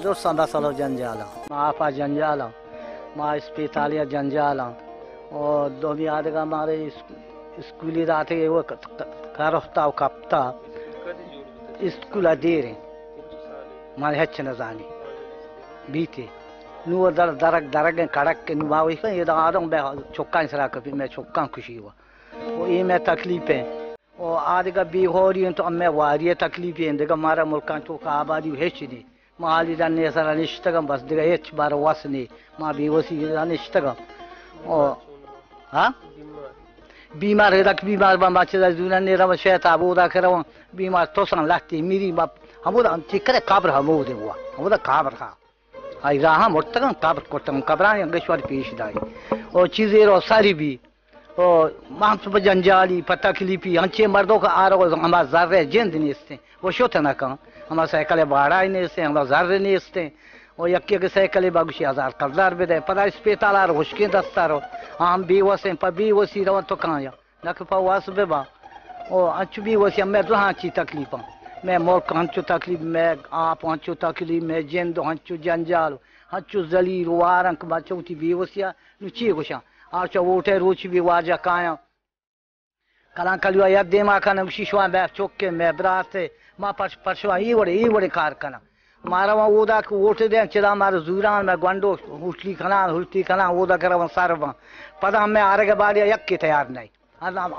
دوستان بسالو جنجالا ما آفا جنجالا ما اسپیتالیا جنجالا اور دومی آدھگا ہمارے اسکولی راتے وہ کارفتا و کپتا اسکول دیر مال ہچ نزانی بیتے نو درگ کڑک نو باوی کا یہ آدم بے چوکان سرا کبھی میں چوکان خوشی ہوا وہ یہ میں تکلیفیں اور آدھگا بھی ہو رہی ہیں تو میں واری تکلیفیں دیکھا ہمارا ملکان تو کا آبادی ہیچ نہیں مالی دانے سر نشتگم بس دیگه هیچ بار واسنی ما بیوسی نشتگم او ها بیمار هدک بیمار با بچه دونه نیرم شیطا بودا کرم بیمار توسان لحتی میری با همودا چیکره قبر هموده هوا همودا قبر ها ای راه مرتگم قبر کرتم قبران گشوار پیش داری او چیزی رو ساری بی او محمد جنجالی پتکلیپی هنچه مردو که آرو هما ذره جند نیسته و شوت نکن ہمارا سائیکل باڑا ہی نہیں سے ہمارا زر نہیں استے اور یکی کے سائیکل باگوشی ہزار قرضدار بھی دے پتہ اسپیتال آر ہوشکیں دستا رو ہم بھی وسیں پر بھی وسی رو تو کہاں یا نک پا واس بے با او انچ بھی وسی میں تو ہاں چی تکلیف میں ملک ہنچو تکلیف میں آپ ہنچو تکلیف میں جندو ہنچو جنجال ہنچو ذلیل وارنک بچو تی بھی وسیا نو چی گوشاں آچا ووٹے روچ بھی واجہ کایا کلان کلیو یا دیما کنا شیشوان بے چوکے میں براتے ما پرشوا ای وڑے کار کنا مارا وہ دا ووٹ دے چلا مار زوران میں گنڈو ہلتی کنا وہ دا کرا ساروا پدا میں آرے کے بعد یک کی تیار نہیں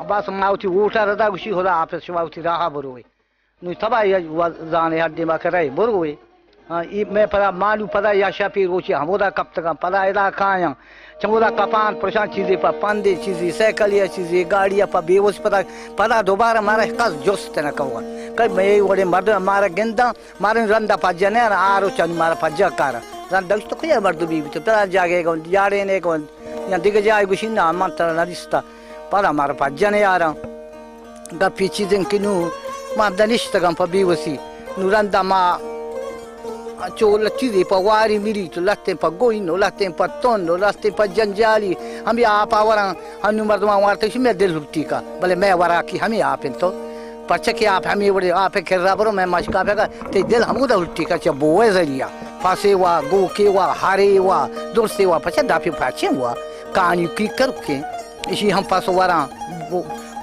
بس ماوتی ووٹا ردا گشی ہودا آپ شواوتی راہ بروے نو تبا زانے ہڈی ما کرے بروے میں پدا مالو پدا یا شپی روچی ہمودا کب تک پدا ادا کھایا چمودا کپان پرشان چیزیں پر پندے چیزیں سائیکلیا چیزیں گاڑیاں پر بیوس پدا دوبارہ مارا قص جست نہ کوا کہ میں وڑے مرد مارا گندا مارا رندا پجنے آرو چن مارا پجا کارا رندا تو کوئی مرد بھی تو پدا جاگے گون یاڑے نے گون یا دیگه جای گوشینا مانتر نریستا پدا مارا پجنے یارا گپی چیزیں کنو ما دنیشتا گم پر بیوسی نو رندا ما چول چیزی پا واری میری تو لاتیں پا گوینو لاتیں پا تونو لاتیں پا جنجالی ہمیں آپ آوران ہنو مردمان وارتے شو میں دل ہلتی کا بلے میں وراکی ہمیں آپیں تو پرچہ آپ ہمیں وڑے آپ کر رہا برو میں مشکا پھیگا تے دل ہمو دا ہلتی کا چا بوئے ذریعہ پاسے وا گو کے وا ہارے وا درستے وا پچھا دافی پاچیں وا کانی کی کرکیں اسی ہم پاس واران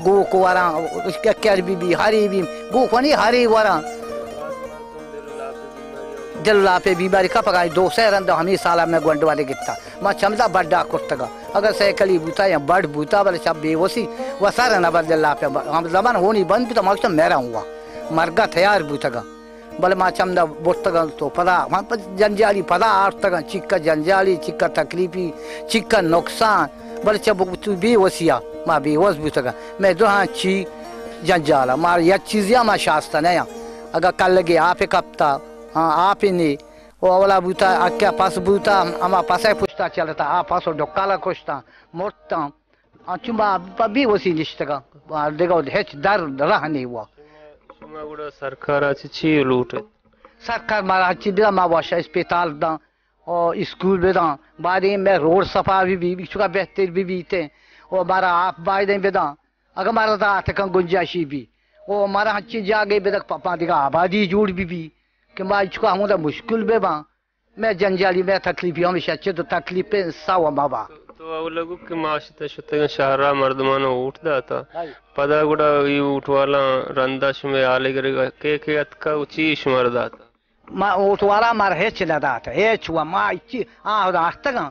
گو کو واران اس کے کیر بی بی ہاری بی گو کو نہیں ہاری واران دل لا پہ بیماری کا پکا دو سہ رندہ ہمیں سالہ میں گونڈ والے گتا ما چمدا بڑا کرتگا اگر سائیکلی بوتا یا بڑ بوتا بلے چب بے وسی وہ سارا نہ بدل لا پہ ہم زبان ہونی بند بھی تو مقصد میرا ہوا مرگا تیار بوتگا بلے ما چمدا بوتگا تو پدا ہم جنجالی پدا آرتگا چکا جنجالی چکا تکلیفی چکا نقصان بلے چب تو بے وسیا ما بے وس بوتگا میں دو ہاں چی جنجالا مار یا چیزیا ما شاستہ نہیں اگر کل لگے آپ کپتا ہاں آپ نے وہ اولا بوتا اکیا پاس بوتا اما پاسے پوچھتا چلتا آپ پاسو ڈکالا کشتا مرتا چمبا بھی وسی نشتگا دیگا ہیچ در رہ نہیں ہوا شما گوڑا سرکار آچی چی لوٹ سرکار مارا اچھی بیدا ما واشا اسپیتال دا اور اسکول بیدا بعد میں روڈ صفا بھی چکا بہتر بھی بیتے اور مارا آپ بعد بیدا اگر مارا دا آتکا گنجاشی بھی اور مارا اچھی جاگے بیدا پاپا دیگا آبادی جوڑ بھی کہ میں چکا ہوں دا مشکل بے با میں جنجالی میں تکلیفی ہمیشہ اچھے تو تکلیفیں ساوا بابا تو اولگو کہ معاشتا شتگا شہرہ مردمانو اوٹ داتا پدا گوڑا یہ اوٹ والا رندش میں آلے گرے گا کہ اتکا چیش مرداتا ما اوٹ والا مار ہیچ نہ داتا ہیچ ہوا ما اچھی آہ دا آرتگا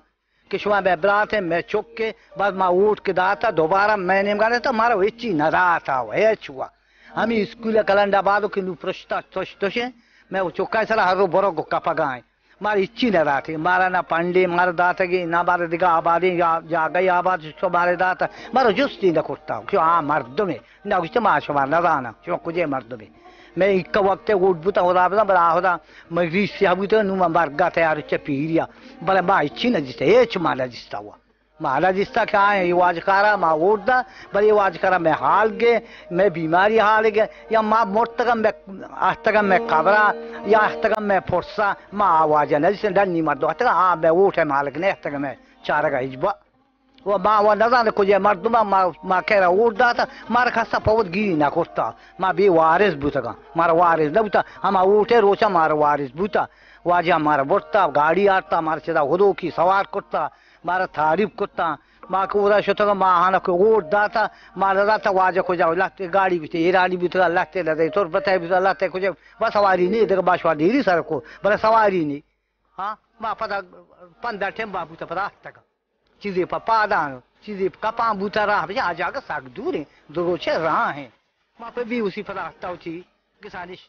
کہ شما بے براتے میں چک کے بعد ما اوٹ کے داتا دوبارہ میں نے مگانے تا مارا ہیچی نہ داتا ہوا ہیچ ہوا ہمیں اسکول کلنڈا بادو کنو پرشتا توشے میں وہ چوکا سر ہر رو برو کو کپا گائیں ماری اچھی نہ رہتے مارا نہ پنڈے مار داتا گی نہ بارے دیگا آبادی جا گئی آباد تو مارے داتا مارا جستی نہ کرتا ہوں کیوں ہاں مرد میں نہ کچھ ماں شمار نہ رانا کیوں کجھے مرد میں میں ایک وقت اٹھ بوتا ہو رہا بلا ہوتا میں ریس سے بوتا نو مرگا تیار چا پیریا بلا ماں اچھی نہ جستا ایچ مالا جستا ہوا مالا جستا کیا ہے یہ واج کارا ماں اوٹ دا بل یہ واج کارا میں حال گئے میں بیماری حال گئے یا ماں مرتگا میں آہتگا میں قبرہ یا آہتگا میں پھرسا ماں آواجہ نہ جسے ڈنی مردو آہتگا ہاں میں اوٹ ہے مالک نے آہتگا میں چارگا اجبا وہ ماں وہ نظر کجھے مردما ماں کہہ رہا اوٹ دا تھا مارا خاصا پوت گیری نہ کرتا ماں بے وارث بوتا گا مارا وارث نہ بوتا ہما اوٹے روچا مارا وارث بوتا واجہ ہمارا بڑھتا گاڑی آتا ہمارا چدا ہدو کی سوار کرتا ہمارا تعریف کرتا ماں کو ادا شتا ماں ہانا کو ووٹ داتا مارا داتا واجہ کو جاؤ لگتے گاڑی بھی ایرانی بھی تو لگتے لگتے تو بتائے بھی لگتے کچھ بس سواری نہیں دیکھ باشوا ڈیری سر کو بڑا سواری نہیں ہاں ماں پتا 15 ٹھمبا بوتا پتا تک چیزیں پا دان چیزیں کپاں بوتا رہا بھائی آ جا کر ساگ دور ہیں دو چھے راہ ہیں ماں پہ بھی اسی پتا ہوتی کسانش